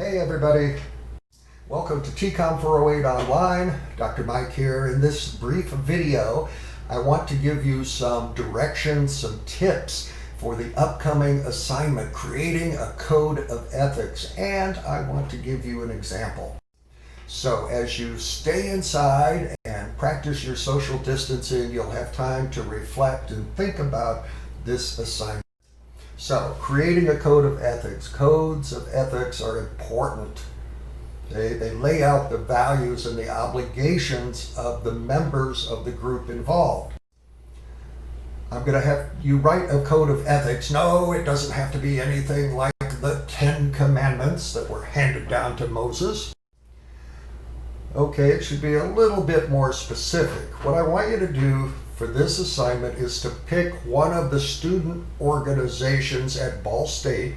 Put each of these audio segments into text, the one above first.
Hey everybody, welcome to TCOM 408 Online. Dr. Mike here. In this brief video, I want to give you some directions, some tips for the upcoming assignment, creating a code of ethics, and I want to give you an example. So as you stay inside and practice your social distancing, you'll have time to reflect and think about this assignment. So, creating a code of ethics. Codes of ethics are important. They lay out the values and the obligations of the members of the group involved. I'm going to have you write a code of ethics. No, it doesn't have to be anything like the 10 Commandments that were handed down to Moses. Okay, it should be a little bit more specific. What I want you to do for this assignment is to pick one of the student organizations at Ball State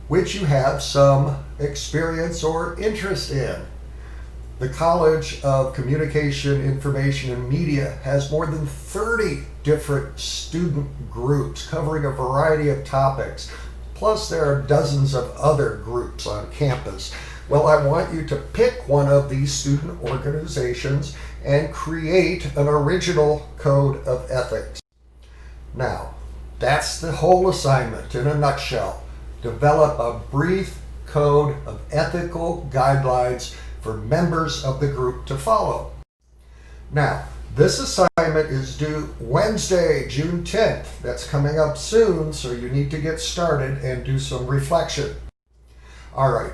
which you have some experience or interest in. The College of Communication, Information, and Media has more than 30 different student groups covering a variety of topics. Plus, there are dozens of other groups on campus. Well, I want you to pick one of these student organizations and create an original code of ethics. Now, that's the whole assignment in a nutshell. Develop a brief code of ethical guidelines for members of the group to follow. Now, this assignment is due Wednesday, June 10th. That's coming up soon, so you need to get started and do some reflection. All right.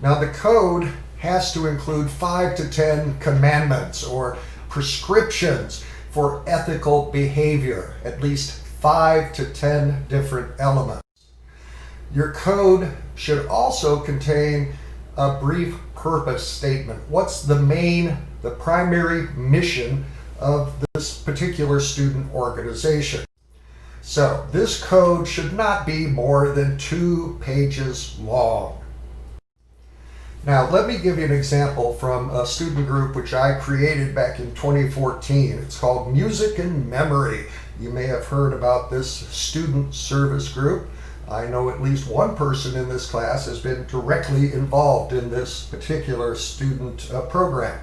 Now, the code has to include 5 to 10 commandments or prescriptions for ethical behavior, at least 5 to 10 different elements. Your code should also contain a brief purpose statement. What's the primary mission of this particular student organization? So this code should not be more than 2 pages long. Now, let me give you an example from a student group which I created back in 2014. It's called Music and Memory. You may have heard about this student service group. I know at least one person in this class has been directly involved in this particular student program.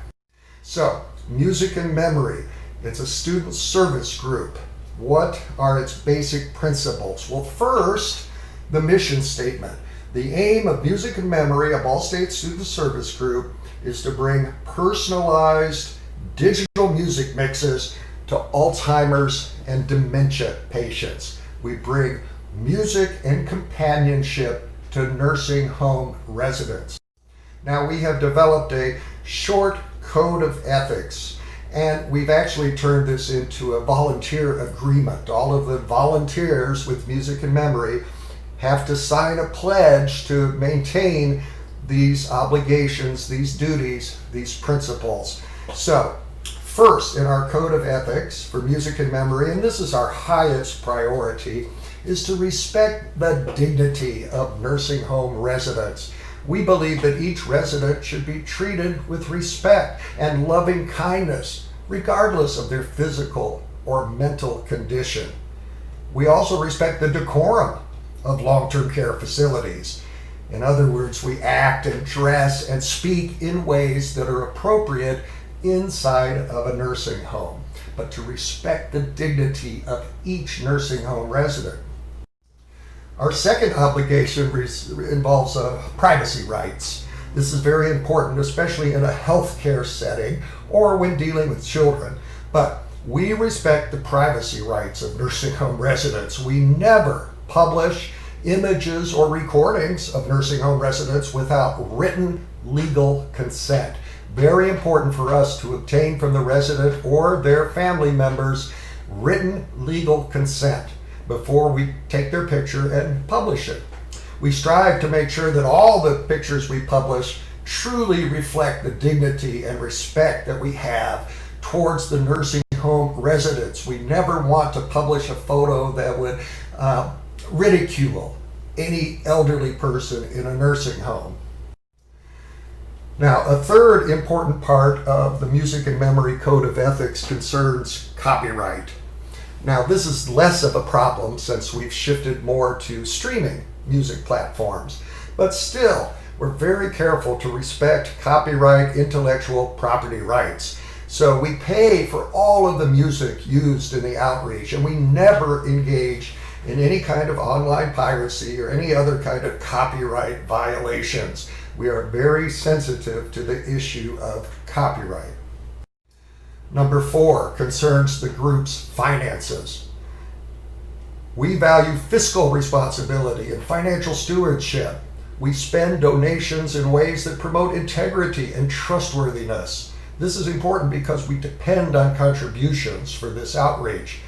So, Music and Memory, it's a student service group. What are its basic principles? Well, first, the mission statement. The aim of Music and Memory, a Ball State Student Service Group, is to bring personalized digital music mixes to Alzheimer's and dementia patients. We bring music and companionship to nursing home residents. Now, we have developed a short code of ethics, and we've actually turned this into a volunteer agreement. All of the volunteers with Music and Memory have to sign a pledge to maintain these obligations, these duties, these principles. So, first in our code of ethics for Music and Memory, and this is our highest priority, is to respect the dignity of nursing home residents. We believe that each resident should be treated with respect and loving kindness, regardless of their physical or mental condition. We also respect the decorum of long-term care facilities. In other words, we act and dress and speak in ways that are appropriate inside of a nursing home, but to respect the dignity of each nursing home resident. Our second obligation involves privacy rights. This is very important, especially in a healthcare setting or when dealing with children. But we respect the privacy rights of nursing home residents. We never publish images or recordings of nursing home residents without written legal consent. Very important for us to obtain from the resident or their family members written legal consent before we take their picture and publish it. We strive to make sure that all the pictures we publish truly reflect the dignity and respect that we have towards the nursing home residents. We never want to publish a photo that would ridicule any elderly person in a nursing home. Now, a third important part of the Music and Memory Code of Ethics concerns copyright. Now, this is less of a problem since we've shifted more to streaming music platforms. But still, we're very careful to respect copyright, intellectual property rights. So we pay for all of the music used in the outreach, and we never engage in any kind of online piracy or any other kind of copyright violations. We are very sensitive to the issue of copyright. Number 4 concerns the group's finances. We value fiscal responsibility and financial stewardship. We spend donations in ways that promote integrity and trustworthiness. This is important because we depend on contributions for this outreach.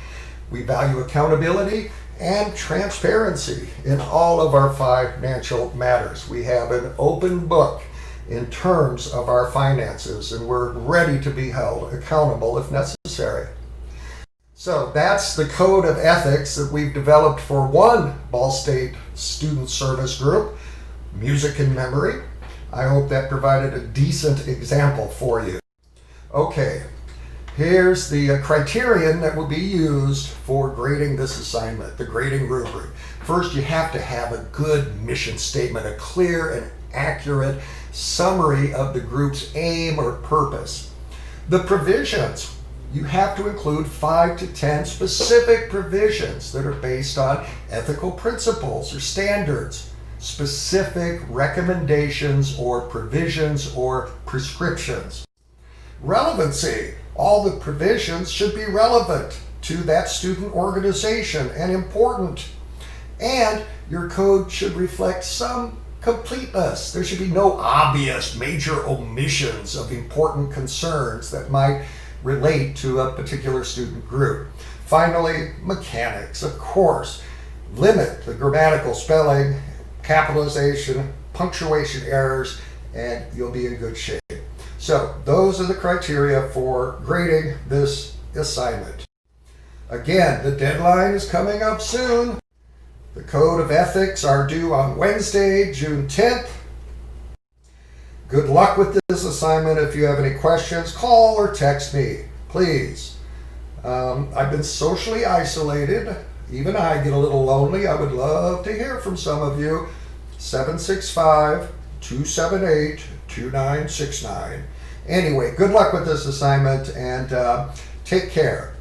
We value accountability and transparency in all of our financial matters. We have an open book in terms of our finances, and we're ready to be held accountable if necessary. So that's the code of ethics that we've developed for one Ball State student service group, Music in Memory. I hope that provided a decent example for you. Okay, here's the criterion that will be used for grading this assignment, the grading rubric. First, you have to have a good mission statement, a clear and accurate summary of the group's aim or purpose. The provisions, you have to include 5 to 10 specific provisions that are based on ethical principles or standards, specific recommendations or provisions or prescriptions. Relevancy, all the provisions should be relevant to that student organization and important. And your code should reflect some completeness. There should be no obvious major omissions of important concerns that might relate to a particular student group. Finally, mechanics, of course. Limit the grammatical spelling, capitalization, punctuation errors, and you'll be in good shape. So those are the criteria for grading this assignment. Again, the deadline is coming up soon. The Code of Ethics are due on Wednesday, June 10th. Good luck with this assignment. If you have any questions, call or text me, please. I've been socially isolated. Even I get a little lonely. I would love to hear from some of you. 765-278-2969. Anyway, good luck with this assignment and take care.